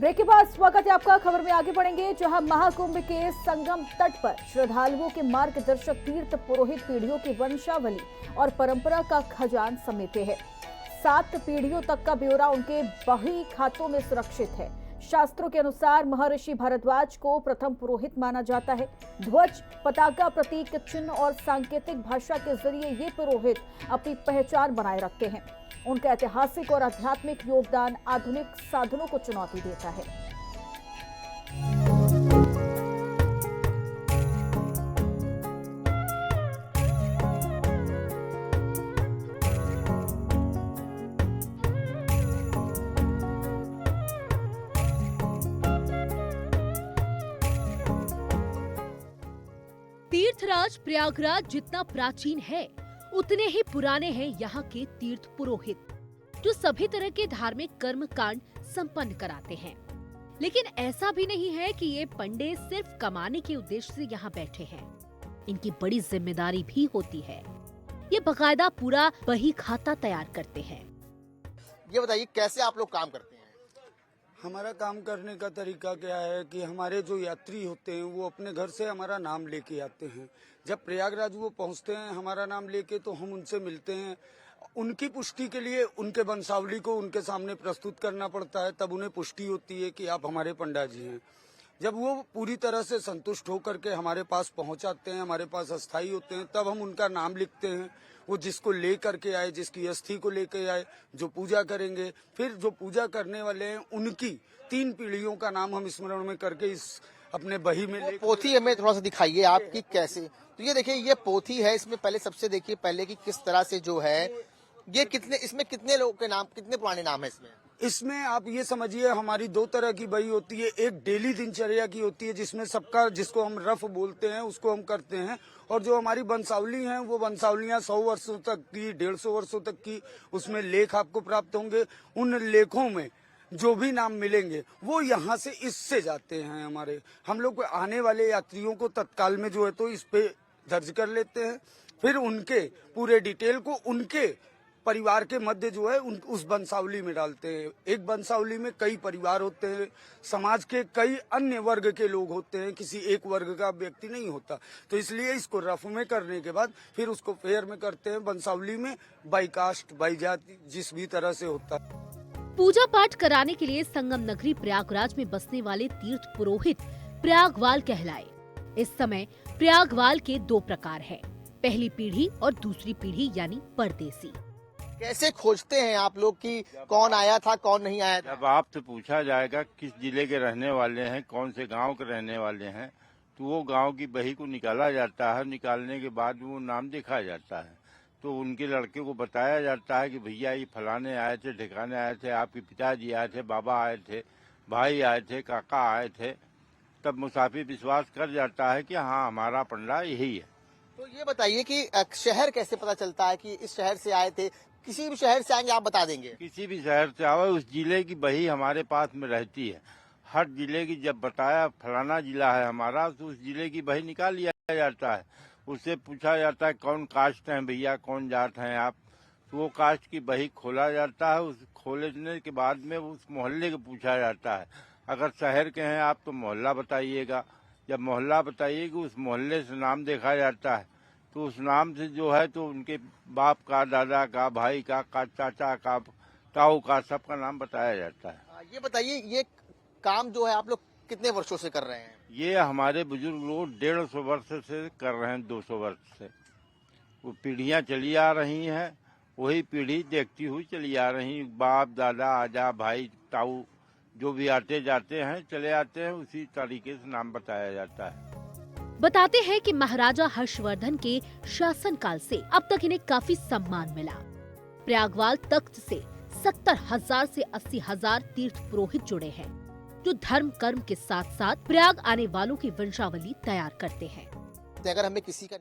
Break के बाद स्वागत है आपका। खबर में आगे बढ़ेंगे, जहां महाकुंभ के संगम तट पर श्रद्धालुओं के मार्गदर्शक तीर्थ पुरोहित पीढ़ियों की वंशावली और परंपरा का खजान समेटे हैं। 7 पीढ़ियों तक का ब्यौरा उनके बही खातों में सुरक्षित है। शास्त्रों के अनुसार महर्षि भारद्वाज को प्रथम पुरोहित माना जाता है। ध्वज, पताका, प्रतीक चिन्ह और सांकेतिक भाषा के जरिए ये पुरोहित अपनी पहचान बनाए रखते हैं। उनका ऐतिहासिक और आध्यात्मिक योगदान आधुनिक साधनों को चुनौती देता है। तीर्थराज प्रयागराज जितना प्राचीन है, उतने ही पुराने हैं यहाँ के तीर्थ पुरोहित, जो सभी तरह के धार्मिक कर्म कांड संपन्न कराते हैं। लेकिन ऐसा भी नहीं है कि ये पंडित सिर्फ कमाने के उद्देश्य से यहाँ बैठे हैं। इनकी बड़ी जिम्मेदारी भी होती है। ये बाकायदा पूरा बही खाता तैयार करते हैं। ये बताइए, कैसे आप लोग काम करते हैं? हमारा काम करने का तरीका क्या है कि हमारे जो यात्री होते हैं वो अपने घर से हमारा नाम लेके आते हैं। जब प्रयागराज वो पहुंचते हैं हमारा नाम लेके, तो हम उनसे मिलते हैं। उनकी पुष्टि के लिए उनके वंशावली को उनके सामने प्रस्तुत करना पड़ता है, तब उन्हें पुष्टि होती है कि आप हमारे पंडित जी हैं। जब वो पूरी तरह से संतुष्ट होकर के हमारे पास पहुंच आते हैं, हमारे पास अस्थायी होते हैं, तब हम उनका नाम लिखते हैं। वो जिसको ले करके आए, जिसकी अस्थि को लेके आए, जो पूजा करेंगे, फिर जो पूजा करने वाले हैं उनकी 3 पीढ़ियों का नाम हम स्मरण में करके इस अपने बही में ले। पोथी हमें थोड़ा सा दिखाइए आपकी कैसे। तो ये देखिए, ये पोथी है। इसमें पहले सबसे देखिए पहले की किस तरह से जो है ये इसमें कितने लोगों के नाम, कितने पुराने नाम है इसमें? इसमें आप ये समझिए हमारी 2 तरह की बही होती है। एक डेली दिनचर्या की होती है जिसमें सबका, जिसको हम रफ बोलते हैं, उसको हम करते हैं। और जो हमारी वंशावली हैं वो वंशावलियां 100 वर्षों तक की, 150 वर्षों तक की, उसमें लेख आपको प्राप्त होंगे। उन लेखों में जो भी नाम मिलेंगे वो यहाँ से इससे जाते हैं हमारे। हम लोग आने वाले यात्रियों को तत्काल में जो है तो इस पे दर्ज कर लेते हैं। फिर उनके पूरे डिटेल को उनके परिवार के मध्य जो है उस वंशावली में डालते हैं। एक वंशावली में कई परिवार होते हैं, समाज के कई अन्य वर्ग के लोग होते हैं, किसी एक वर्ग का व्यक्ति नहीं होता। तो इसलिए इसको रफ में करने के बाद फिर उसको फेयर में करते हैं, वंशावली में बाई कास्ट, बाई जाति, जिस भी तरह से होता है। पूजा पाठ कराने के लिए संगम नगरी प्रयागराज में बसने वाले तीर्थ पुरोहित प्रयागवाल कहलाए। इस समय प्रयागवाल के 2 प्रकार हैं, पहली पीढ़ी और दूसरी पीढ़ी यानी परदेसी। कैसे खोजते हैं आप लोग कि कौन आया था, कौन नहीं आया था? जब आपसे पूछा जाएगा किस जिले के रहने वाले हैं, कौन से गांव के रहने वाले हैं, तो वो गांव की बही को निकाला जाता है। निकालने के बाद वो नाम देखा जाता है, तो उनके लड़के को बताया जाता है कि भैया ये फलाने आए थे, ठिकाने आए थे, आपके पिताजी आए थे, बाबा आए थे, भाई आए थे, काका आए थे। तब मुसाफिर विश्वास कर जाता है कि हाँ हमारा पंडा यही है। तो ये बताइए कि शहर कैसे पता चलता है कि इस शहर से आए थे? किसी भी शहर से आएंगे आप बता देंगे? किसी भी शहर से आवे, उस जिले की बही हमारे पास में रहती है। हर जिले की जब बताया फलाना जिला है हमारा, तो उस जिले की बही निकाल लिया जाता है। उससे पूछा जाता है कौन कास्ट है भैया, कौन जात हैं आप, तो वो कास्ट की बही खोला जाता है। उस खोलने के बाद में उस मोहल्ले को पूछा जाता है। अगर शहर के हैं आप तो मोहल्ला बताइएगा। जब मोहल्ला बताइएगा, उस मोहल्ले से नाम देखा जाता है, तो उस नाम से जो है तो उनके बाप का, दादा का, भाई का, चाचा का, ताऊ का, सबका नाम बताया जाता है। ये बताइए, ये काम जो है आप लोग कितने वर्षों से कर रहे हैं? ये हमारे बुजुर्ग लोग 150 वर्ष से कर रहे हैं, 200 वर्ष से। वो पीढ़ियां चली आ रही हैं, वही पीढ़ी देखती हुई चली आ रही। बाप, दादा, आजा, भाई, ताऊ जो भी आते जाते हैं, चले आते हैं, उसी तरीके से नाम बताया जाता है। बताते हैं कि महाराजा हर्षवर्धन के शासनकाल से अब तक इन्हें काफी सम्मान मिला। प्रयागवाल तख्त से 70,000 से 80,000 तीर्थ पुरोहित जुड़े हैं, जो धर्म कर्म के साथ साथ प्रयाग आने वालों की वंशावली तैयार करते हैं। अगर हमें किसी का